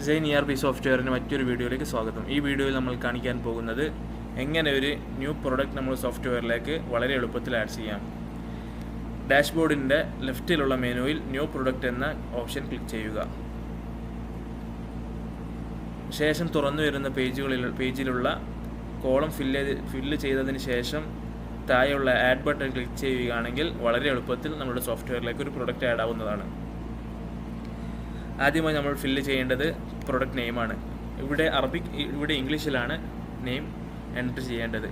സെയിൻ ERP സോഫ്റ്റ്വെയറിന് മറ്റൊരു വീഡിയോയിലേക്ക് സ്വാഗതം. ഈ വീഡിയോയിൽ നമ്മൾ കാണിക്കാൻ പോകുന്നത് എങ്ങനെ ഒരു ന്യൂ പ്രൊഡക്റ്റ് നമ്മൾ സോഫ്റ്റ്വെയറിലേക്ക് വളരെ എളുപ്പത്തിൽ ആഡ് ചെയ്യാം. ഡാഷ്ബോർഡിൻ്റെ ലെഫ്റ്റിലുള്ള മെനുവിൽ ന്യൂ പ്രൊഡക്റ്റ് എന്ന ഓപ്ഷൻ ക്ലിക്ക് ചെയ്യുക. ശേഷം തുറന്നു വരുന്ന പേജിലുള്ള കോളം ഫില്ല് ചെയ്തതിന് ശേഷം താഴെയുള്ള ആഡ് ബട്ടൺ ക്ലിക്ക് ചെയ്യുകയാണെങ്കിൽ വളരെ എളുപ്പത്തിൽ നമ്മുടെ സോഫ്റ്റ്വെയറിലേക്ക് ഒരു പ്രൊഡക്റ്റ് ആഡ് ആവുന്നതാണ്. ആദ്യമായി നമ്മൾ ഫില്ല് ചെയ്യേണ്ടത് പ്രൊഡക്റ്റ് നെയിമാണ്. ഇവിടെ ഇംഗ്ലീഷിലാണ് നെയിം എൻ്റർ ചെയ്യേണ്ടത്.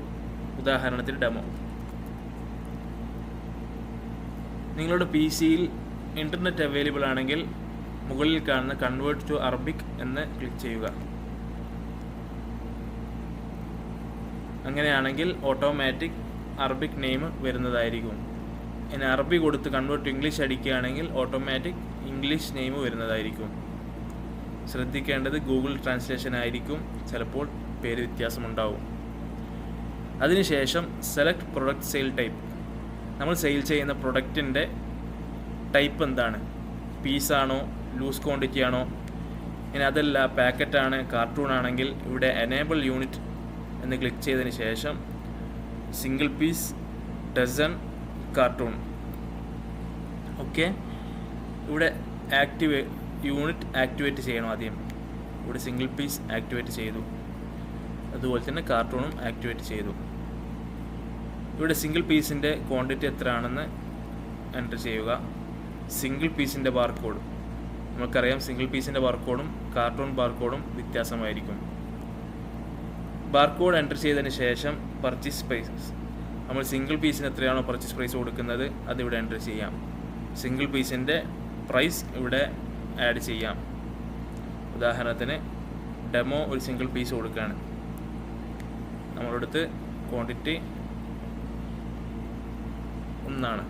ഉദാഹരണത്തിന് ഡെമോ. നിങ്ങളുടെ PC-യിൽ ഇൻ്റർനെറ്റ് അവൈലബിൾ ആണെങ്കിൽ മുകളിൽ കാണുന്ന കൺവേർട്ട് ടു അറബിക് എന്ന് ക്ലിക്ക് ചെയ്യുക. അങ്ങനെയാണെങ്കിൽ ഓട്ടോമാറ്റിക് അറബിക് നെയിം വരുന്നതായിരിക്കും. ഇനി അറബി കൊടുത്ത് കൺവേർട്ട് ടു ഇംഗ്ലീഷ് അടിക്കുകയാണെങ്കിൽ ഓട്ടോമാറ്റിക് ഇംഗ്ലീഷ് നെയിം വരുന്നതായിരിക്കും. ശ്രദ്ധിക്കേണ്ടത് ഗൂഗിൾ ട്രാൻസ്ലേഷൻ ആയിരിക്കും, ചിലപ്പോൾ പേര് വ്യത്യാസമുണ്ടാവും. അതിനുശേഷം സെലക്ട് പ്രൊഡക്റ്റ് സെയിൽ ടൈപ്പ്. നമ്മൾ സെയിൽ ചെയ്യുന്ന പ്രൊഡക്റ്റിൻ്റെ ടൈപ്പ് എന്താണ്? പീസാണോ, ലൂസ് ക്വാണ്ടിറ്റി ആണോ? ഇനി അതല്ല പാക്കറ്റാണ്, കാർട്ടൂൺ ആണെങ്കിൽ ഇവിടെ എനേബിൾ യൂണിറ്റ് എന്ന് ക്ലിക്ക് ചെയ്തതിന് ശേഷം single piece, dozen, carton. Okay, ഇവിടെ യൂണിറ്റ് ആക്ടിവേറ്റ് ചെയ്യണം. ആദ്യം ഇവിടെ സിംഗിൾ പീസ് ആക്ടിവേറ്റ് ചെയ്തു, അതുപോലെ തന്നെ കാർട്ടൂണും ആക്ടിവേറ്റ് ചെയ്തു. ഇവിടെ സിംഗിൾ പീസിൻ്റെ ക്വാണ്ടിറ്റി എത്രയാണെന്ന് എൻ്റർ ചെയ്യുക. സിംഗിൾ പീസിൻ്റെ ബാർകോഡ് നമുക്കറിയാം, സിംഗിൾ പീസിൻ്റെ ബാർകോഡും കാർട്ടൂൺ ബാർകോഡും വ്യത്യാസമായിരിക്കും. ബാർകോഡ് എൻ്റർ ചെയ്തതിന് ശേഷം പർച്ചേസ് പ്രൈസ്, നമ്മൾ സിംഗിൾ പീസിന് എത്രയാണോ പർച്ചേസ് പ്രൈസ് കൊടുക്കുന്നത് അതിവിടെ എൻ്റർ ചെയ്യാം. സിംഗിൾ പീസിൻ്റെ പ്രൈസ് ഇവിടെ ആഡ് ചെയ്യാം. ഉദാഹരണത്തിന് ഡെമോ ഒരു സിംഗിൾ പീസ് കൊടുക്കുകയാണ്. നമ്മളടുത്ത് ക്വാണ്ടിറ്റി 1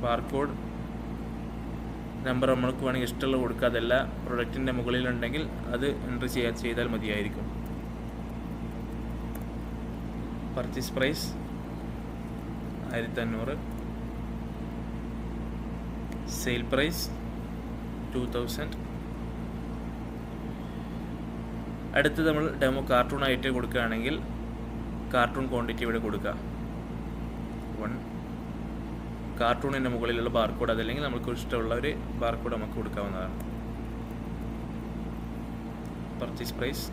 ബാർകോഡ് നമ്പർ നമ്മൾക്ക് വേണമെങ്കിൽ ഇഷ്ടമുള്ള കൊടുക്കുക. അതല്ല പ്രൊഡക്റ്റിൻ്റെ മുകളിലുണ്ടെങ്കിൽ അത് എൻ്റർ ചെയ്താൽ മതിയായിരിക്കും. Purchase price 1500, sale price 2000. അടുത്ത് നമ്മൾ ഡെമോ കാർട്ടൂൺ ആയിട്ട് കൊടുക്കുകയാണെങ്കിൽ കാർട്ടൂൺ ക്വാണ്ടിറ്റി ഇവിടെ കൊടുക്കുക 1. കാർട്ടൂണിൻ്റെ മുകളിലുള്ള ബാർകോഡ്, അതല്ലെങ്കിൽ നമുക്ക് ഇഷ്ടമുള്ള ഒരു ബാർകോഡ് നമുക്ക് കൊടുക്കാവുന്നതാണ്. Purchase price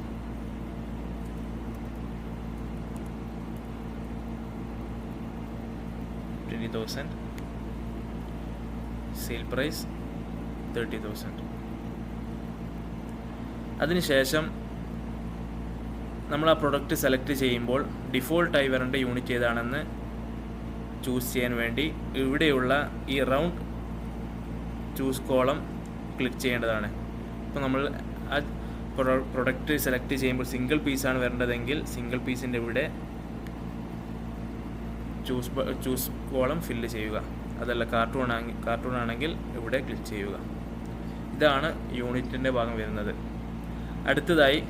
20,000, sale price 30,000. അതിനുശേഷം നമ്മൾ ആ പ്രൊഡക്റ്റ് സെലക്ട് ചെയ്യുമ്പോൾ ഡിഫോൾട്ടായി വരേണ്ട യൂണിറ്റ് ഏതാണെന്ന് ചൂസ് ചെയ്യാൻ വേണ്ടി ഇവിടെയുള്ള ഈ റൗണ്ട് ചൂസ് കോളം ക്ലിക്ക് ചെയ്യേണ്ടതാണ്. ഇപ്പോൾ നമ്മൾ ആ പ്രൊഡക്റ്റ് സെലക്ട് ചെയ്യുമ്പോൾ സിംഗിൾ പീസാണ് വരേണ്ടതെങ്കിൽ സിംഗിൾ പീസിൻ്റെ ഇവിടെ ചൂസ് കോളം ഫില്ല് ചെയ്യുക. അതല്ല കാർട്ടൂൺ ആണെങ്കിൽ ഇവിടെ ക്ലിക്ക് ചെയ്യുക. ഇതാണ് യൂണിറ്റിൻ്റെ ഭാഗം വരുന്നത്. അടുത്തതായി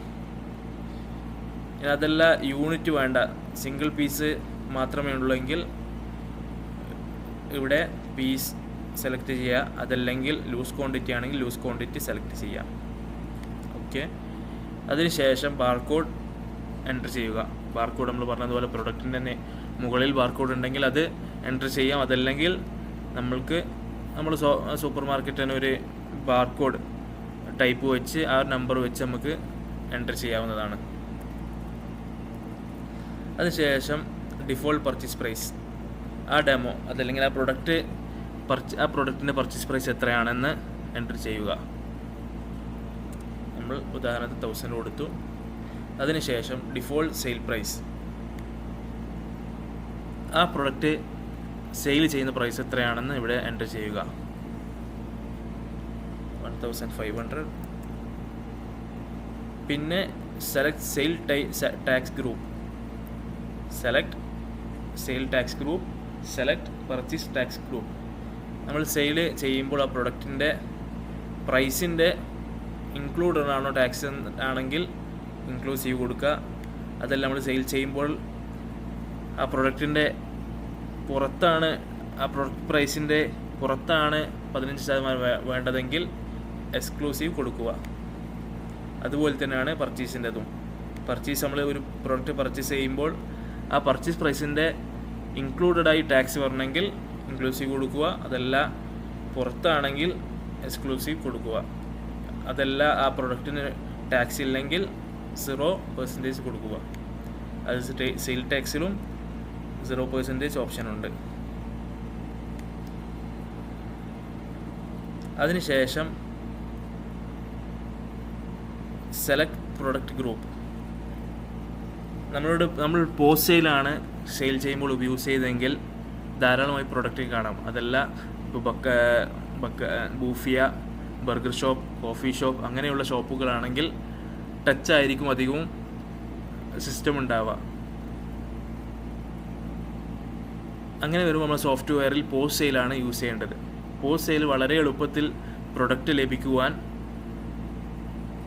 അതല്ല യൂണിറ്റ് വേണ്ട, സിംഗിൾ പീസ് മാത്രമേ ഉള്ളെങ്കിൽ ഇവിടെ പീസ് സെലക്ട് ചെയ്യുക. അതല്ലെങ്കിൽ ലൂസ് ക്വാണ്ടിറ്റി ആണെങ്കിൽ ലൂസ് ക്വാണ്ടിറ്റി സെലക്ട് ചെയ്യുക. ഓക്കെ, അതിനുശേഷം ബാർകോഡ് എൻ്റർ ചെയ്യുക. ബാർകോഡ് നമ്മൾ പറഞ്ഞതുപോലെ പ്രൊഡക്റ്റിൻ്റെ തന്നെ മുകളിൽ ബാർകോഡ് ഉണ്ടെങ്കിൽ അത് എൻ്റർ ചെയ്യാം. അതല്ലെങ്കിൽ നമ്മൾ സൂപ്പർ മാർക്കറ്റിന് ഒരു ബാർകോഡ് ടൈപ്പ് വെച്ച് ആ നമ്പർ വെച്ച് നമുക്ക് എൻ്റർ ചെയ്യാവുന്നതാണ്. അതിനുശേഷം ഡിഫോൾട്ട് പർച്ചേസ് പ്രൈസ്, ആ ഡെമോ അതല്ലെങ്കിൽ ആ പ്രൊഡക്റ്റിൻ്റെ പർച്ചേസ് പ്രൈസ് എത്രയാണെന്ന് എൻ്റർ ചെയ്യുക. നമ്മൾ ഉദാഹരണത്തിന് 1000 കൊടുത്തു. അതിനുശേഷം ഡിഫോൾട്ട് സെയിൽ പ്രൈസ്, ആ പ്രൊഡക്റ്റ് സെയിൽ ചെയ്യുന്ന പ്രൈസ് എത്രയാണെന്ന് ഇവിടെ എൻ്റർ ചെയ്യുക. 1500. പിന്നെ select sale tax group, select sale tax group, select purchase tax group. നമ്മൾ സെയിൽ ചെയ്യുമ്പോൾ ആ പ്രൊഡക്റ്റിൻ്റെ പ്രൈസിൻ്റെ ഇൻക്ലൂഡഡ് ആണോ ടാക്സ് ആണെങ്കിൽ ഇൻക്ലൂസീവ് കൊടുക്കുക. അതല്ല നമ്മൾ സെയിൽ ചെയ്യുമ്പോൾ ആ പ്രൊഡക്റ്റിൻ്റെ പുറത്താണ്, ആ പ്രൊഡക്റ്റ് പ്രൈസിൻ്റെ പുറത്താണ് 15% വേണ്ടതെങ്കിൽ എക്സ്ക്ലൂസീവ് കൊടുക്കുക. അതുപോലെ തന്നെയാണ് പർച്ചേസിൻ്റെതും. പർച്ചേസ് നമ്മൾ ഒരു പ്രോഡക്റ്റ് പർച്ചേസ് ചെയ്യുമ്പോൾ ആ പർച്ചേസ് പ്രൈസിൻ്റെ ഇൻക്ലൂഡഡായി ടാക്സ് വരണമെങ്കിൽ ഇൻക്ലൂസീവ് കൊടുക്കുക, അതല്ല പുറത്താണെങ്കിൽ എക്സ്ക്ലൂസീവ് കൊടുക്കുക. അതല്ല ആ പ്രൊഡക്റ്റിന് ടാക്സ് ഇല്ലെങ്കിൽ 0% കൊടുക്കുക. അത് സെയിൽ ടാക്സിലും 0% ഓപ്ഷനുണ്ട്. അതിനുശേഷം സെലക്ട് പ്രൊഡക്റ്റ് ഗ്രൂപ്പ്. നമ്മൾ പോസ്റ്റ് സെയിലാണ് സെയിൽ ചെയ്യുമ്പോൾ യൂസ് ചെയ്തെങ്കിൽ ധാരാളമായി പ്രൊഡക്റ്റ് കാണാം. അതല്ല ഇപ്പോൾ ബൂഫിയ, ബർഗർ ഷോപ്പ്, കോഫി ഷോപ്പ് അങ്ങനെയുള്ള ഷോപ്പുകളാണെങ്കിൽ ടച്ച് ആയിരിക്കും അധികവും സിസ്റ്റം ഉണ്ടാവുക. അങ്ങനെ വരുമ്പോൾ നമ്മൾ സോഫ്റ്റ്വെയറിൽ പോസ്റ്റ് സെയിലാണ് യൂസ് ചെയ്യേണ്ടത്. പോസ്റ്റ് സെയിൽ വളരെ എളുപ്പത്തിൽ പ്രൊഡക്റ്റ് ലഭിക്കുവാൻ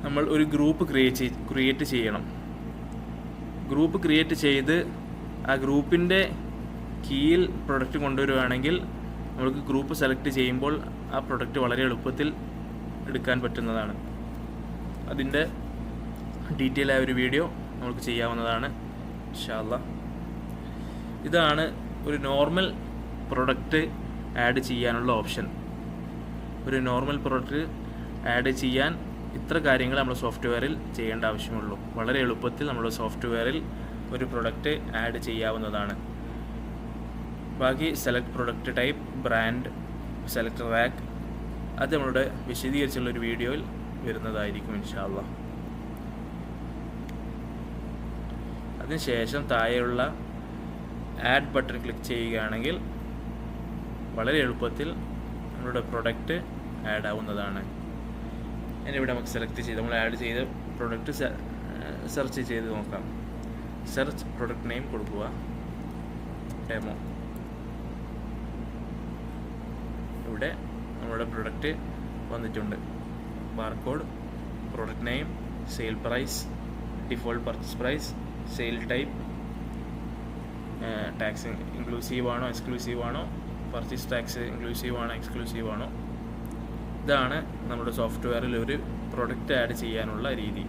നമ്മൾ ഒരു ഗ്രൂപ്പ് ക്രിയേറ്റ് ചെയ്യണം. ഗ്രൂപ്പ് ക്രിയേറ്റ് ചെയ്ത് ആ ഗ്രൂപ്പിൻ്റെ കീഴിൽ പ്രൊഡക്റ്റ് കൊണ്ടുവരികയാണെങ്കിൽ നമുക്ക് ഗ്രൂപ്പ് സെലക്ട് ചെയ്യുമ്പോൾ ആ പ്രൊഡക്റ്റ് വളരെ എളുപ്പത്തിൽ എടുക്കാൻ പറ്റുന്നതാണ്. അതിൻ്റെ ഡീറ്റെയിൽ ആയ ഒരു വീഡിയോ നമുക്ക് ചെയ്യാവുന്നതാണ് ഇൻഷാ അല്ലാഹ്. ഇതാണ് ഒരു നോർമൽ പ്രൊഡക്റ്റ് ആഡ് ചെയ്യാനുള്ള ഓപ്ഷൻ. ഒരു നോർമൽ പ്രൊഡക്റ്റ് ആഡ് ചെയ്യാൻ ഇത്ര കാര്യങ്ങൾ നമ്മൾ സോഫ്റ്റ്വെയറിൽ ചെയ്യേണ്ട ആവശ്യമുള്ളൂ. വളരെ എളുപ്പത്തിൽ നമ്മുടെ സോഫ്റ്റ്വെയറിൽ ഒരു പ്രൊഡക്റ്റ് ആഡ് ചെയ്യാവുന്നതാണ്. ബാക്കി select product type, brand, select rack അത് നമ്മളുടെ വിശദീകരിച്ചുള്ളൊരു വീഡിയോയിൽ വരുന്നതായിരിക്കും ഇൻഷാ അല്ലാഹ്. അതിനുശേഷം താഴെയുള്ള ആഡ് ബട്ടൺ ക്ലിക്ക് ചെയ്യുകയാണെങ്കിൽ വളരെ എളുപ്പത്തിൽ നമ്മളുടെ പ്രൊഡക്റ്റ് ആഡ് ആവുന്നതാണ്. ഇവിടെ നമുക്ക് സെലക്ട് ചെയ്ത് നമ്മൾ ആഡ് ചെയ്ത പ്രൊഡക്റ്റ് സെർച്ച് ചെയ്ത് നോക്കാം. സെർച്ച് പ്രൊഡക്റ്റ് നെയിം കൊടുക്കുക, ഡെമോ. ഇവിടെ നമ്മുടെ പ്രൊഡക്റ്റ് വന്നിട്ടുണ്ട്. Barcode, product name, sale price, default purchase price, sale type, tax inclusive ആണോ എക്സ്ക്ലൂസീവ് ആണോ, പർച്ചേസ് ടാക്സ് ഇൻക്ലൂസീവ് ആണോ എക്സ്ക്ലൂസീവ് ആണോ. ഇതാണ് നമ്മുടെ സോഫ്റ്റ്വെയറിൽ ഒരു പ്രൊഡക്റ്റ് ആഡ് ചെയ്യാനുള്ള രീതി.